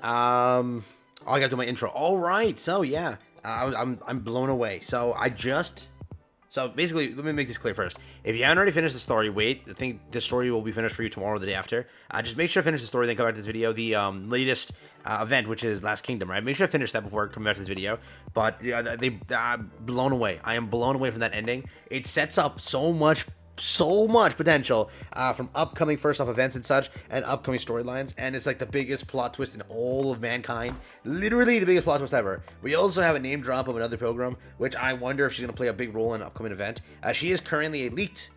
Oh, I gotta do my intro. All right, so yeah, I'm blown away. So basically, let me make this clear first. If you haven't already finished the story, wait. I think the story will be finished for you tomorrow or the day after. Just make sure to finish the story, then come back to this video. The latest event, which is Last Kingdom, right? Make sure to finish that before coming back to this video. But yeah, they blown away. I am blown away from that ending. It sets up so much potential from upcoming first off events and such and upcoming storylines, and it's like the biggest plot twist in all of mankind, literally the biggest plot twist ever. We also have a name drop of another pilgrim, which I wonder if she's going to play a big role in an upcoming event. She is currently a leaked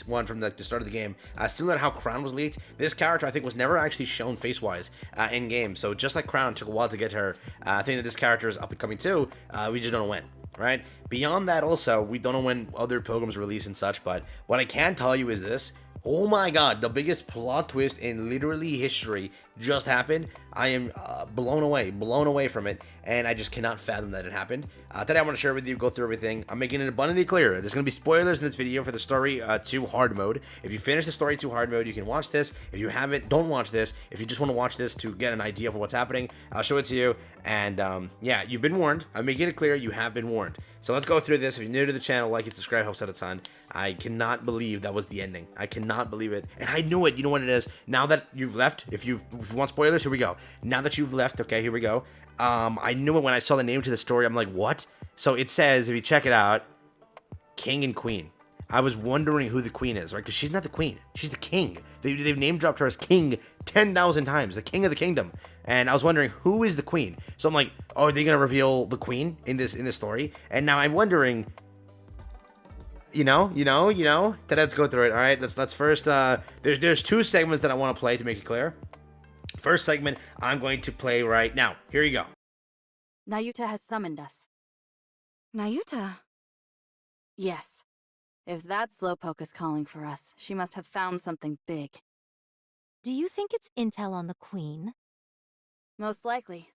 one from the start of the game. Similar to how Crown was leaked, this character I think was never actually shown face-wise in game. So just like Crown, it took a while to get her. I think that this character is up and coming too. We just don't know when. Right? Beyond that, also, we don't know when other pilgrims release and such, but what I can tell you is this. Oh my god, the biggest plot twist in literally history just happened. I am blown away from it, and I just cannot fathom that it happened. Today I want to share with you, go through everything. I'm making it abundantly clear. There's going to be spoilers in this video for the story 2 hard mode. If you finish the story 2 hard mode, you can watch this. If you haven't, don't watch this. If you just want to watch this to get an idea of what's happening, I'll show it to you. And yeah, you've been warned. I'm making it clear you have been warned. So let's go through this. If you're new to the channel, like and subscribe, helps out a ton. I cannot believe that was the ending. I cannot believe it. And I knew it. You know what it is? Now that you've left, if you want spoilers, here we go. Now that you've left, okay, here we go. I knew it when I saw the name to the story. I'm like, what? So it says, if you check it out, King and Queen. I was wondering who the queen is, right? Because she's not the queen. She's the king. They've name dropped her as king 10,000 times. The king of the kingdom. And I was wondering, who is the queen? So I'm like, oh, are they going to reveal the queen in this story? And now I'm wondering, you know, then let's go through it. All right, let's first, there's 2 segments that I want to play to make it clear. First segment, I'm going to play right now. Here you go. Nauta has summoned us. Nauta? Yes. If that slowpoke is calling for us, she must have found something big. Do you think it's intel on the Queen? Most likely.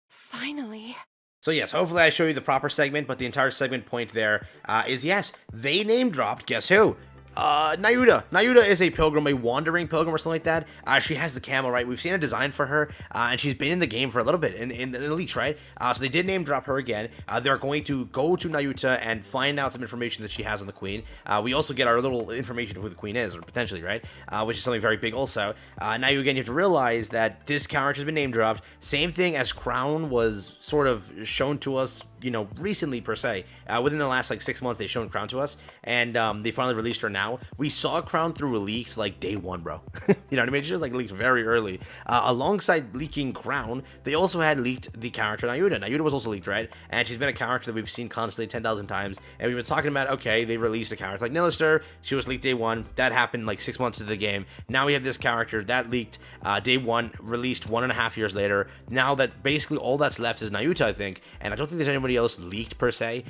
Finally. So yes, hopefully I show you the proper segment, but the entire segment point there is yes, they name dropped, guess who? Nauta. Nauta is a pilgrim, a wandering pilgrim or something like that. She has the camel, right? We've seen a design for her, and she's been in the game for a little bit, in the leaks, right? So they did name drop her again. They're going to go to Nauta and find out some information that she has on the queen. We also get our little information of who the queen is, or potentially, right? Which is something very big also. Now, again, you have to realize that this character has been name dropped. Same thing as Crown was sort of shown to us, you know, recently per se. Within the last like 6 months, they've shown Crown to us, and they finally released her now. We saw Crown through leaks like day 1, bro. You know what I mean? She was like leaked very early. Alongside leaking Crown, they also had leaked the character Nauta. Nauta was also leaked, right? And she's been a character that we've seen constantly 10,000 times, and we've been talking about, okay, they released a character like Nilister. She was leaked day 1. That happened like 6 months into the game. Now we have this character that leaked day 1, released 1.5 years later. Now that basically all that's left is Nauta, I think, and I don't think there's anybody else leaked per se.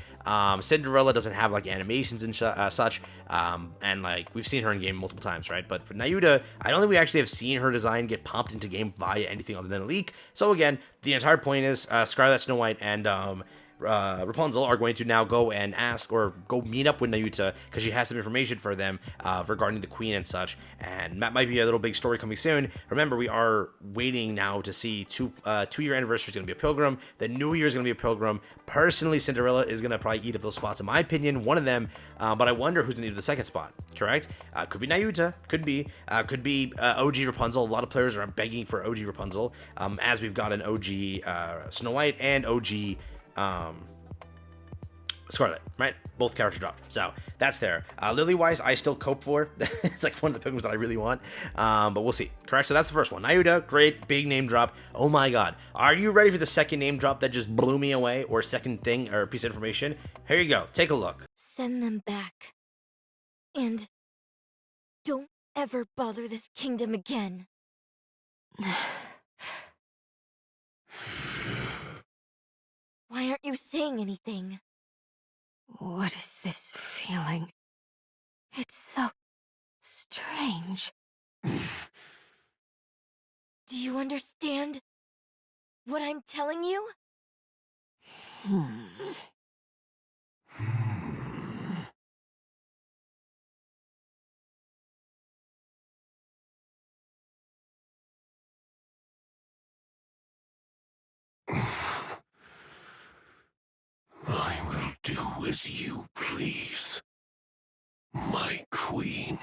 Cinderella doesn't have like animations and such, and like we've seen her in game multiple times, right? But for Nauta, I don't think we actually have seen her design get popped into game via anything other than a leak. So again, the entire point is Scarlet, Snow White, and Rapunzel are going to now go and ask or go meet up with Nauta because she has some information for them regarding the queen and such, and that might be a little big story coming soon. Remember, we are waiting now to see 2-year anniversary is going to be a pilgrim. The new year is going to be a pilgrim. Personally, Cinderella is going to probably eat up those spots in my opinion, one of them, but I wonder who's going to eat the second spot. Correct? Could be Nauta, could be OG Rapunzel. A lot of players are begging for OG Rapunzel, as we've got an OG Snow White and OG Scarlet, right? Both characters dropped, so that's there. Lily-wise, I still cope for. It's like one of the pilgrims that I really want, but we'll see. Correct, so that's the first one. Nauta, great, big name drop. Oh my god. Are you ready for the second name drop that just blew me away, or second thing, or piece of information? Here you go, take a look. Send them back. And don't ever bother this kingdom again. Why aren't you saying anything? What is this feeling? It's so strange. Do you understand what I'm telling you? Hmm. do as you please, my queen.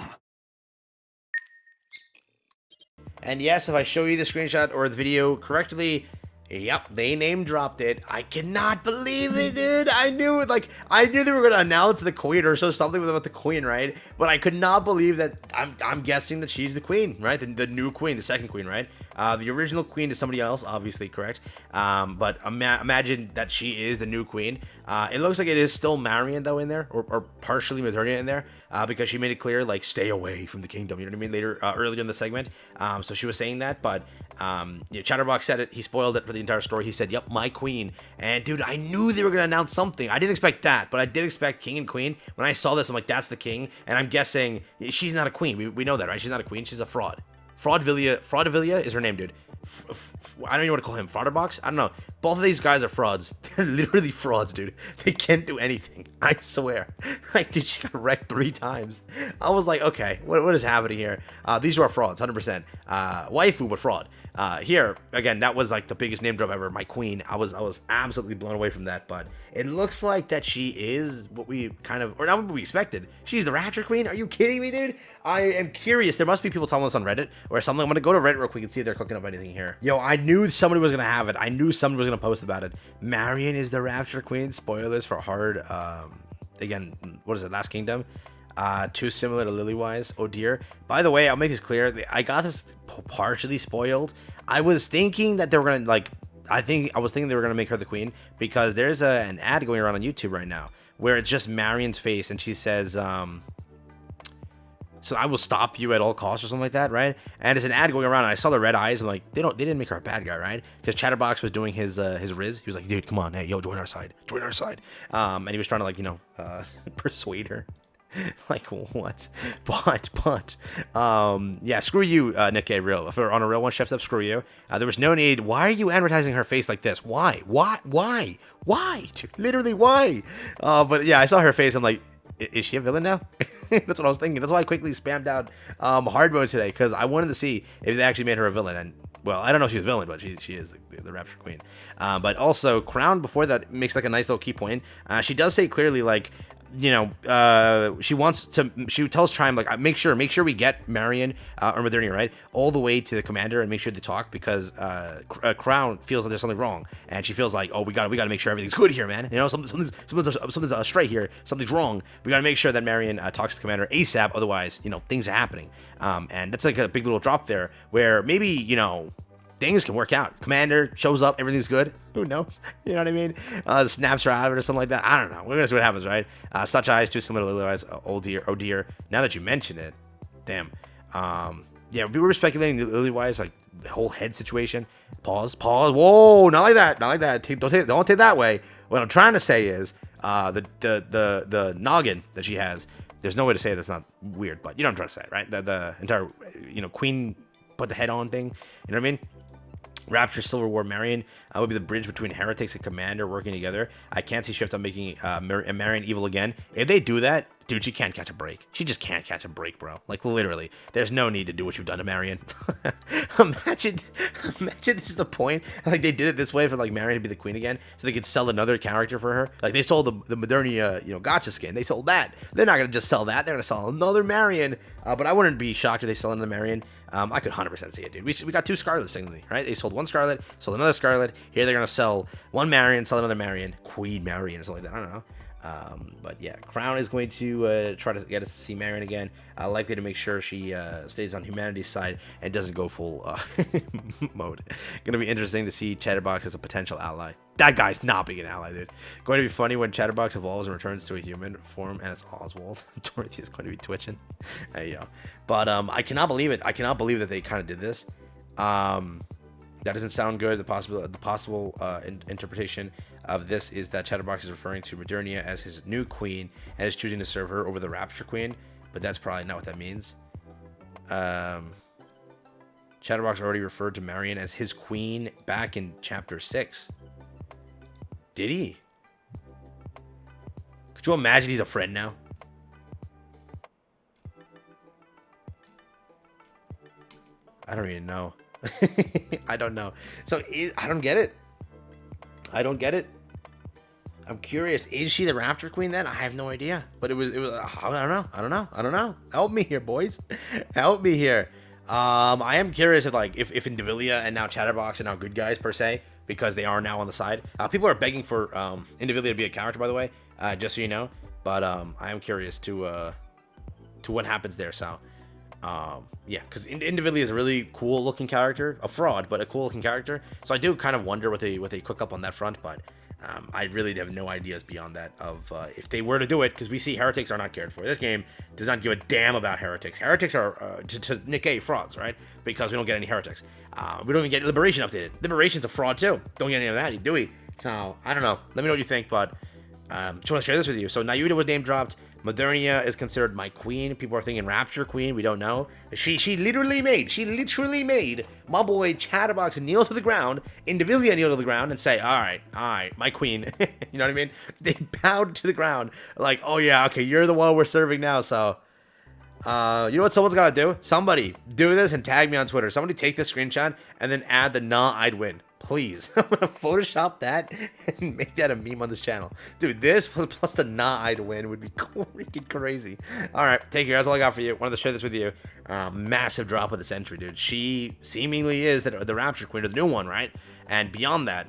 And yes, if I show you the screenshot or the video correctly, yep, they name dropped it. I cannot believe it, dude. I knew it. Like, I knew they were gonna announce the queen or so something about the queen, right? But I could not believe that. I'm guessing that she's the queen, right? The new queen, the second queen, right? The original queen is somebody else, obviously, correct? But imagine that she is the new queen. It looks like it is still Marion though in there, or partially Maternia in there, because she made it clear, like, stay away from the kingdom. You know what I mean? Later, earlier in the segment, so she was saying that, but yeah, Chatterbox said it. He spoiled it for the entire story. He said, "Yep, my queen." And dude, I knew they were gonna announce something. I didn't expect that, but I did expect king and queen. When I saw this, I'm like, that's the king. And I'm guessing she's not a queen. We know that, right? She's not a queen. She's a fraud. Fraudavilla is her name, dude. I don't even want to call him Frauderbox. I don't know. Both of these guys are frauds. They're literally frauds, dude. They can't do anything. I swear. Like, dude, she got wrecked 3 times. I was like, okay, what is happening here? These are frauds, 100%. Waifu, but fraud. Here, again, that was like the biggest name drop ever. My queen. I was absolutely blown away from that. But it looks like that she is what we kind of, or not what we expected. She's the Rapture Queen. Are you kidding me, dude? I am curious. There must be people telling us on Reddit or something. I'm gonna go to Reddit real quick and see if they're cooking up anything here. Yo, I knew somebody was gonna have it. I knew somebody was gonna post about it. Marion is the Rapture Queen. Spoilers for hard. Again, what is it? Last Kingdom. Too similar to Lilywise. Oh dear. By the way, I'll make this clear. I got this partially spoiled. I was thinking that they were gonna, like, I was thinking they were gonna make her the queen, because there's an ad going around on YouTube right now where it's just Marion's face and she says, so I will stop you at all costs or something like that, right? And it's an ad going around, and I saw the red eyes. I'm like, they didn't make her a bad guy, right? Because Chatterbox was doing his riz. He was like, dude, come on, hey, yo, join our side. And he was trying to, like, you know, persuade her. Like, what? But yeah, screw you, Nikke, real. If we're on a real one, chef's up, screw you. There was no need. Why are you advertising her face like this? Why? Dude, literally, why? But yeah, I saw her face. I'm like, is she a villain now? That's what I was thinking. That's why I quickly spammed out hard mode today, because I wanted to see if they actually made her a villain. And, well, I don't know if she's a villain, but she is the Rapture Queen. But also, Crown, before that, makes like a nice little key point. She does say clearly, like, you know, she tells Chime, like, make sure we get Marion or Modernia, right, all the way to the commander, and make sure they talk, because Crown feels like there's something wrong, and she feels like, oh, we gotta make sure everything's good here, man. You know, something's astray here, something's wrong. We gotta make sure that Marion talks to the commander ASAP, otherwise, you know, things are happening. And that's like a big little drop there, where maybe, you know, things can work out. Commander shows up, everything's good. Who knows? You know what I mean? Snaps her out of it or something like that. I don't know. We're gonna see what happens, right? Such eyes, too similar to Lily eyes. Oh dear. Now that you mention it, damn. Yeah, we were speculating Lily wise, like the whole head situation. Pause. Whoa, not like that. Don't take that way. What I'm trying to say is, the noggin that she has. There's no way to say that's not weird, but you know what I'm trying to say, right? The entire, you know, queen put the head on thing. You know what I mean? Rapture, Silver War, Marion would be the bridge between heretics and commander working together. I can't see Shift on making Marion evil again. If they do that, dude, she can't catch a break. She just can't catch a break, bro. Like, literally, there's no need to do what you've done to Marion. Imagine this is the point. Like, they did it this way for, like, Marion to be the queen again, so they could sell another character for her. Like, they sold the Modernia, you know, gotcha skin. They sold that. They're not gonna just sell that. They're gonna sell another Marion. But I wouldn't be shocked if they sell another Marion. I could 100% see it, dude. We got 2 Scarlets, technically, right? They sold 1 Scarlet, sold another Scarlet. Here they're gonna sell 1 Marion, sell another Marion, Queen Marion, or something like that. I don't know. But yeah, Crown is going to try to get us to see Marion again. Likely to make sure she stays on humanity's side and doesn't go full mode. Gonna be interesting to see Chatterbox as a potential ally. That guy's not being an ally, dude. Going to be funny when Chatterbox evolves and returns to a human form, and it's Oswald. Dorothy is going to be twitching. Hey, yo. But I cannot believe it. I cannot believe that they kind of did this. That doesn't sound good. The possible interpretation of this is that Chatterbox is referring to Modernia as his new queen and is choosing to serve her over the Rapture Queen, but that's probably not what that means. Chatterbox already referred to Marion as his queen back in chapter 6. Did he? Could you imagine he's a friend now? I don't even know. I don't know. So I don't get it. I'm curious. Is she the Rapture Queen then? I have no idea. But it was. I don't know. Help me here, boys. Help me here. I am curious if Indivilia and now Chatterbox are now good guys per se, because they are now on the side. People are begging for Indivilia to be a character, by the way, just so you know. But I am curious to what happens there. So yeah, because Indivilia is a really cool looking character, a fraud, but a cool looking character. So I do kind of wonder what they cook up on that front, but I really have no ideas beyond that of if they were to do it, because we see heretics are not cared for. This game does not give a damn about heretics. Heretics are to Nikke frauds, right? Because we don't get any heretics. We don't even get Liberation updated. Liberation's a fraud too. Don't get any of that, do we? So I don't know. Let me know what you think, but just want to share this with you. So Nauta was name dropped. Modernia is considered my queen. People are thinking Rapture Queen. We don't know. She literally made my boy Chatterbox kneel to the ground, Indivilia kneel to the ground, and say, all right, my queen. You know what I mean? They bowed to the ground, like, oh yeah, okay, you're the one we're serving now. So, you know what someone's got to do? Somebody do this and tag me on Twitter. Somebody take this screenshot and then add the nah, I'd win. Please. I'm going to Photoshop that and make that a meme on this channel. Dude, this plus the nah, I'd win would be freaking crazy. All right, take care. That's all I got for you. Wanted to share this with you. Massive drop of this entry, dude. She seemingly is the Rapture Queen, or the new one, right? And beyond that,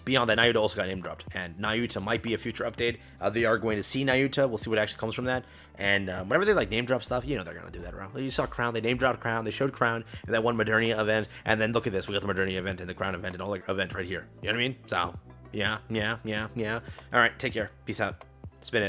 Nauta also got name dropped, and Nauta might be a future update. They are going to see Nauta. We'll see what actually comes from that. And whenever they name drop stuff, you know they're gonna do that around. You saw Crown, they name dropped Crown, they showed Crown in that one Modernia event, and then look at this, we got the Modernia event and the Crown event and all the event right here. You know what I mean? So yeah. All right, take care. Peace out. Spin it.